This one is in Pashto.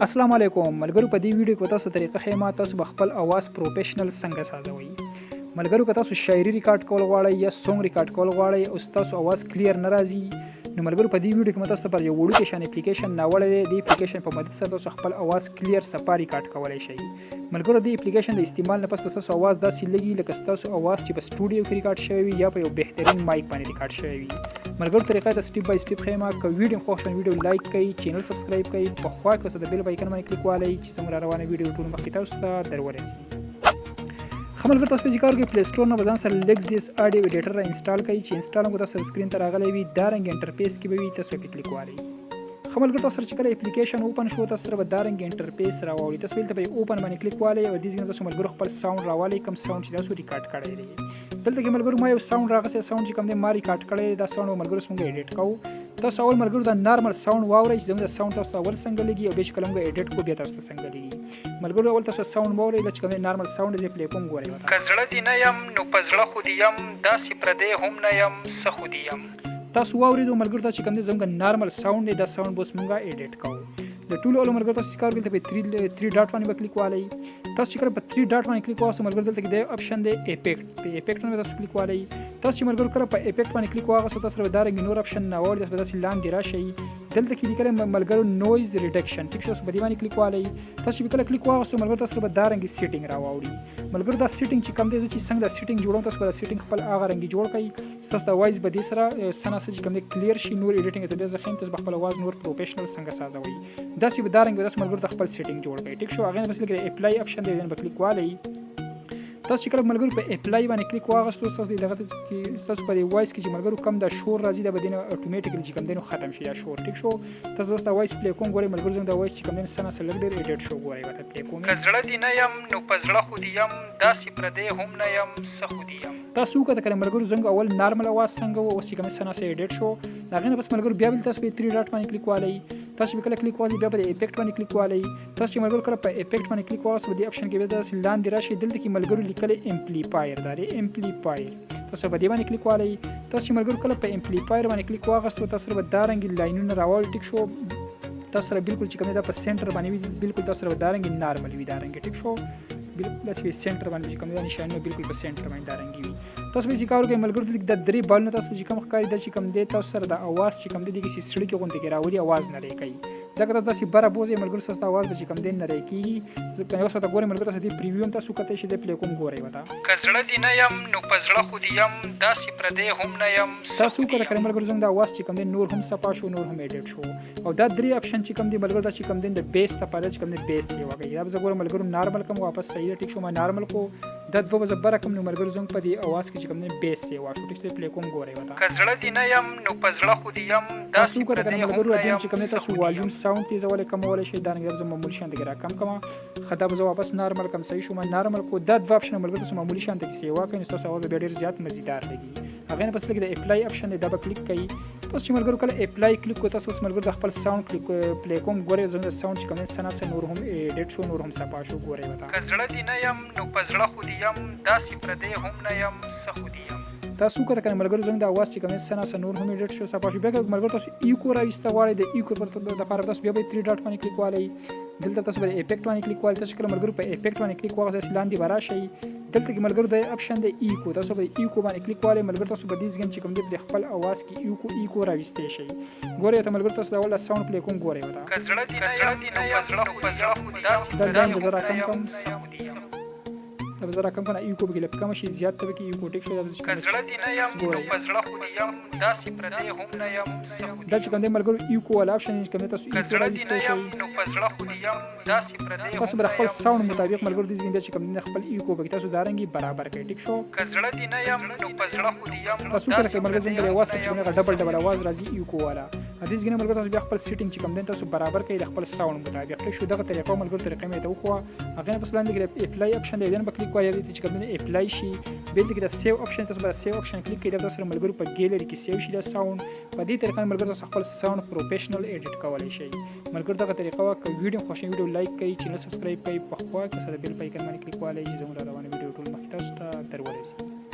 السلام علیکم ملګرو. په دې ویډیو کې تاسو طریقه ښیم تاسو به خپل اواز پروفیشنل څنګه سازوئ. ملګرو که تاسو شاعري ریکارډ کول غواړئ یا سونګ ریکارډ کول غواړئ او تاسو اواز کلیر نه راځي، نو ملګرو په دې ویډیو کې تاسو پر یو وړوکی شان اپلیکیشن ناوړی دی. د اپلیکیشن په مدد سره تاسو خپل اواز کلیر صفا ریکارډ کولی شئ. ملګرو د اپلیکیشن د استعمال نه پس تاسو اواز داسې لګي لکه ستاسو اواز چې په سټوډیو کې ریکارډ شوی وي یا په یو بهترین مایک باندې ریکارډ شوی وي. ملګرو طریقه ته سټیپ بای سټیپ ښیم. که ویډیو خوښ شوی ویډیو لایک کړئ، چینل سبسکرایب کړئ، په خوا کې د بیل آیکن باندې کلیک والئ چې زموږ روانه ویډیو ټول مخکې تاسو ته درورسي. ملګرو تاسو په کار کې پلی سټور نه ځان سره لگزیس اډیو ایډیټر را انسټال کړئ چې انسټال مو تاسو سکرین ته راغلی وي. دا رنګ انټرفیس کې به وي، تاسو په کلیک والئ. ملګرو تاسو چې کله اپلیکیشن اوپن شو تاسو سره به دا رنګ انټرفیس راوړي. تاسو دلته په اوپن باندې کلیک والئ او دې ځای تاسو ملګرو خپل ساوند راوالئ، کوم ساوند چې تاسو ریکارډ کړی دی. دلته کې ملګرو ما یو ساوند راغلی، ساوند چې کوم دی ما ریکارډ کړی، دا ساوند ملګرو څنګه ایډیټ کوو. تاسو اول ملګرو دا نارمل ساوند واورئ چې زموږ ساوند تاسو اول څنګه لګي او بیا چې کله موږ ایډیټ کوو بیا تاسو ته څنګه لګي. ملګرو اول تاسو ساوند واورئ، دا چې کوم نارمل ساوند دی پلی کوم ګورئ. که زړه دې نه یم نو په زړه خو دې یم، داسې پردی هم نه یم څه خو دې یم. تاسو واورئ ملګرو دا چې کوم دی زموږ نارمل ساوند دی، دا ساوند به اوس موږ ایډیټ کوو. د ټولو اول ملګرو تاسو کار کوئ په 3 ډاټ باندې به کلیک والئ. تاسو چې کله په 3 ډاټ باندې کلیک واغستو ملګرو دلته کې د اپشن دی افیکټ، په افیکټ باندې تاسو کلیک والئ. تاسو چې ملګرو کله په افیکټ باندې کلیک واغستو تاسو سره دا رنګ نور اپشن راوړي، تاسو به داسې لاندې راشئ. دلته کې لیکلی ملګرو نویز ریډکشن، ټیک شو، تاسو په دې باندې کلیک والئ. تاسو چې کله کلیک واغستو ملګرو تاسو به دا رنګ سیټینګ راوړي. ملګرو دا سیټینګ چې کوم دی چې څنګه دا سیټینګ جوړوم تاسو به دا سیټینګ خپل هغه رنګ جوړ کړئ. تاسو د وایس به دې سره سناسه چې کوم دی کلیر شي، نور ایډیټینګ ته بیا ځخیم تاسو خپل اواز نور پروفیشنل څنګه سازوئ. داسې به دا رنګ به تاسو ملګرو خپل سیټینګ جوړ کړئ. ټیک شو، هغه بس لکه اپلای اپشن دی به کلیک والئ. تاسو چې کله ملګرو په اپلای باندې کلیک واغستو تاسو دغه کې تاسو په دې وایس کې چې ملګرو کم دا شور راځي دا به دینه اتوماتیکلی چې کم دینو ختم شي دا شور. ټیک شو، تاسو دا وایس پلی کوم ګورئ ملګرو زموږ دا وایس چې کم دینه سنا سره لګ ډېر ایډیټ شو ګورئ وته پلی کوم. که زړه دې نه یم نو په زړه خو دې یم، داسې پردی هم نه یم څه خو دې یم. تاسو وکړه کله ملګرو زنګ اول نارمل اواز څنګه و، اوس چې کوم سنا سره ایډیټ شو. هغه نه بس ملګرو بیا بل تاسو په 3 ډاټ باندې کلیک والئ. تاسو کله کلیک والئ بیا په افیکټ باندې کلیک والئ. تاسو چې ملګرو کله په افیکټ باندې کلیک واغستو دې اپشن کې به تاسو لاندې راشي. دلته کې ملګرو لیکلی امپلیفایر دا دی، امپلیفایر. تاسو په دې باندې کلیک والئ. تاسو چې ملګرو کله په امپلیفایر باندې کلیک واغستو تاسو سره به دا رنګ لاینونه راوړي. ټیک شو، تاسو سره بالکل چې کوم دا په سنټر باندې وي، بالکل تاسو سره دا رنګ نارمل وي دا رنګ. ټیک شو، بالکل داسې سنټر باندې چې کوم دا نشانه بالکل په سنټر باندې دا رنګ وي. تاسو به کار کوئ ملګرو د درې بالونه تاسو چې کوم ښکاري دا چې کوم دی تاسو سره د اواز چې کوم دی دغسې سړي کې غوندې کې راولي، اواز نری کوي. ځکه تاسو داسې بره بوځئ ملګرو ستاسو د اواز به چې کوم دی نری کېږي. که اوس ورته ګورئ ملګرو تاسو دې پریویو هم تاسو وکتئ شئ، دی پلی کوم ګورئ ورته. که زړه دې نه یم نو په زړه خو دې یم، داسې پردی هم نه یم. تاسو وکړه کړئ ملګرو زموږ د اواز چې کوم دی نور هم صفا شو، نور هم ایډیټ شو. او دا درې اپشن چې کوم دی ملګرو دا چې کوم دی د بیس لپاره چې کوم دی بیس یې وکړئ. دا به زه ګورم ملګرو نارمل کوم واپس صحیح ده. ټیک شو، ما نارمل کو دا دوه به زه بره کوم نو ملګرو زموږ په دې اواز کې چې کوم دی بیس یې واښو. ټیک پلی کوم ګورئ ورته. که زړه دې نه یم نو په زړه خو دې یم، داسې پردی هم نه یم چې کوم دی تاسو والیوم ساوند تیزولی کمولی شئ. دا رنګ زه معمولي شان کې را کم کومه. ښه دا به زه واپس نارمل کوم. صحیح شو، ما نارمل کو. دا دوه اپشن ملګرو تاسو معمولي شان ته کې سیوا کړئ نو ستاسو اواز بیا ډېر زیات مزیدار لګي. هغې نه پس لږ د اپلای اپشن دی دا به کلیک کوئ. تاسو چې ملګرو کله اپلای کلیک کړو تاسو اوس ملګرو د خپل ساوند پلی کوم ګورئ. زموږ د ساوند چې کوم دی سناسه نور هم ایډیټ شو، نور هم صفا شو ګورئ ورته. که زړه دې نه یم نو په زړه خو دې یم، داسې پردی هم نه یم څه خو دې یم. تاسو وکړه کنه ملګرو زموږ د اواز چې کوم دی سناسه نور هم ایډیټ شو، صفا شو. بیا که ملګرو تاسو ایکو راویسته غواړئ د ایکو دپاره تاسو بیا به 3 ډاټ باندې کلیک والئ. دلته تاسو به افیکټ باندې کلیک والئ. تاسو کله ملګرو په افیکټ باندې کلیک واغستو داسې لاندې به راشئ. دلته کې ملګرو د اپشن دی ایکو، تاسو به ایکو باندې کلیک والئ. ملګرو تاسو به دې ځای چې کوم دی د خپل اواز کې ایکو راویستی شئ. ګورئ ته ملګرو تاسو د اول ساوند پلی کوم ګورئ ورته. که زړه دې نه یم نو په زړه خو داسې پردی هم نه یم څه خو دې یم. دا به زه راکم کنه ایکو به کې لږ کمه شي، زیات ته به کې ایکو. ټیک شو، که زړه دې نه یم نو په زړه خو دې یم، داسې پردی هم نه یم څه خو دې یم. دا چې کوم دی ملګرو ایکو والا اپشن چې کوم دی تاسو ایکو راویستی شئ. نو په زړه خو دې یم، داسې پردی هم نه یم. تاسو به خپل ساوند مطابق ملګرو دې ځای چې کوم دی خپل ایکو به تاسو دا رنګ برابر کړئ. ټیک شو، که زړه دې نه یم نو په زړه خو دې یم، تاسو وکړه ملګرو زموږ د اواز چې کوم ډبل اواز راځي ایکو والا. دې ځای ملګرو تاسو بیا خپل سیټینګ چې کوم دی تاسو برابر کړئ د خپل ساوند مطابق. ټیک شو، دغه طریقه ملګرو طریقه مې ته وښوه. هغې نه پس لاندې کې اپلای اپشن دی به کلیک وایئ چې کوم دی اپلای شي. بیا دلته کې د سیو اپشن تاسو به سیو اپشن کلیک کړئ. دا تاسو سره ملګرو په ګیلري کې سیو شي دا ساوند. په دې طریقه ملګرو تاسو خپل ساوند پروفیشنل ایډیټ کولی شئ. ملګرو دغه طریقه وه. که ویډیو خوښ شي ویډیو لایک کړئ، چینل سبسکرایب کړئ، په خوا کې سره د بیل آیکن باندې کلیک والئ چې زموږ روانه ویډیو ټول مخکې تاسو ته درورسي.